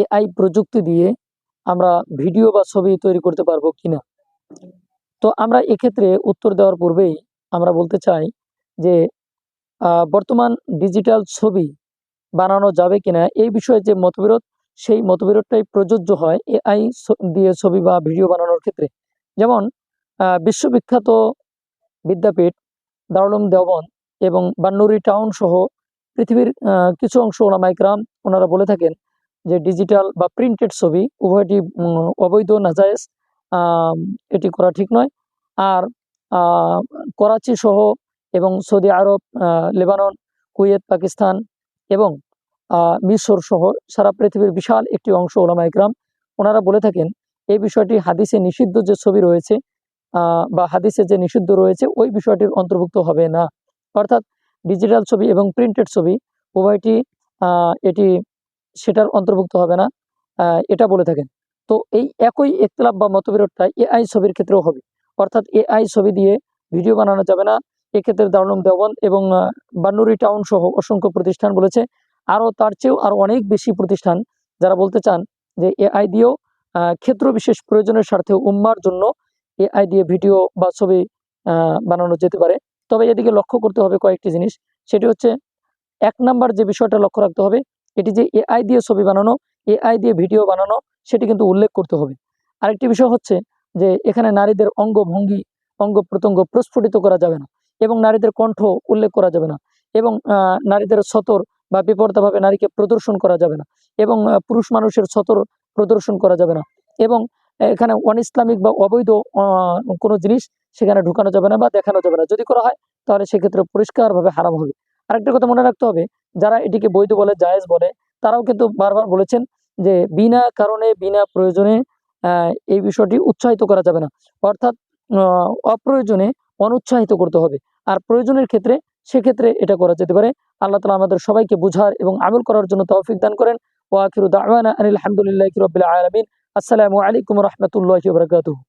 AI প্রযুক্তি দিয়ে আমরা ভিডিও বা ছবি তৈরি করতে পারবো কিনা। তো আমরা এক্ষেত্রে উত্তর দেওয়ার পূর্বেই আমরা বলতে চাই যে বর্তমান ডিজিটাল ছবি বানানো যাবে কিনা এই বিষয়ে যে মতবিরোধ, সেই মতবিরোধটাই প্রযোজ্য হয় এআই দিয়ে ছবি বা ভিডিও বানানোর ক্ষেত্রে। যেমন বিশ্ববিখ্যাত বিদ্যাপীঠ দারুল উলুম দেওবন্দ এবং বান্নুরি টাউন সহ পৃথিবীর কিছু অংশ ওলামায়ে কেরাম ওনারা বলে থাকেন যে ডিজিটাল বা প্রিন্টেড ছবি উভয়টি অবৈধ, নাজায়েজ, এটি করা ঠিক নয়। আর করাচি সহ এবং সৌদি আরব, লেবানন, কুয়েত, পাকিস্তান এবং মিশর সহ সারা পৃথিবীর বিশাল একটি অংশ ওলামায়ে কেরাম ওনারা বলে থাকেন এই বিষয়টি হাদিসে নিষিদ্ধ যে ছবি রয়েছে বা হাদিসে যে নিষিদ্ধ রয়েছে ওই বিষয়টির অন্তর্ভুক্ত হবে না। অর্থাৎ ডিজিটাল ছবি এবং প্রিন্টেড ছবি উভয়টি এটি সেটার অন্তর্ভুক্ত হবে না, এটা বলে থাকেন। তো এই একই ইখতিলাফ বা মতবিরোধটা এআই ছবির ক্ষেত্রেও হবে। অর্থাৎ এআই ছবি দিয়ে ভিডিও বানানো যাবে না। এক্ষেত্রে দারুল উলুম দেওবন্দ এবং বান্নুরি টাউন সহ অসংখ্য প্রতিষ্ঠান বলেছে। আরও তার চেয়েও আরও অনেক বেশি প্রতিষ্ঠান যারা বলতে চান যে এআই দিয়েও ক্ষেত্র বিশেষ প্রয়োজনের স্বার্থে উম্মার জন্য এআই দিয়ে ভিডিও বা ছবি বানানো যেতে পারে। তবে এদিকে লক্ষ্য করতে হবে কয়েকটি জিনিস। সেটি হচ্ছে, এক নাম্বার যে বিষয়টা লক্ষ্য রাখতে হবে, এটি যে এআই দিয়ে ছবি বানানো, এআই দিয়ে ভিডিও বানানো, সেটি কিন্তু উল্লেখ করতে হবে। আরেকটি বিষয় হচ্ছে যে এখানে নারীদের অঙ্গভঙ্গি, অঙ্গ প্রত্যঙ্গ প্রস্ফুটিত করা যাবে না এবং নারীদের কণ্ঠ উল্লেখ করা যাবে না এবং নারীদের সতর বা বেপরদাভাবে নারীকে প্রদর্শন করা যাবে না এবং পুরুষ মানুষের সতর প্রদর্শন করা যাবে না এবং এখানে অনইসলামিক বা অবৈধ কোনো জিনিস সেখানে ঢুকানো যাবে না বা দেখানো যাবে না। যদি করা হয় তাহলে সেক্ষেত্রে পরিষ্কারভাবে হারাম হবে। আরেকটা কথা মনে রাখতে হবে, যারা এটিকে বৈধ বলে, জায়েজ বলে, তারাও কিন্তু বারবার বলেছেন যে বিনা কারণে, বিনা প্রয়োজনে এই বিষয়টি উৎসাহিত করা যাবে না। অর্থাৎ অপ্রয়োজনে অনুৎসাহিত করতে হবে। আর প্রয়োজনের ক্ষেত্রে সেক্ষেত্রে এটা করা যেতে পারে। আল্লাহ তাআলা আমাদের সবাইকে বুঝার এবং আমল করার জন্য তৌফিক দান করেন। ওয়া আখিরু দাওয়ানা আনিল হামদুলিল্লাহি রাব্বিল আলামিন। আসসালামু আলাইকুম ওয়া রাহমাতুল্লাহি ওয়া বারাকাতুহু।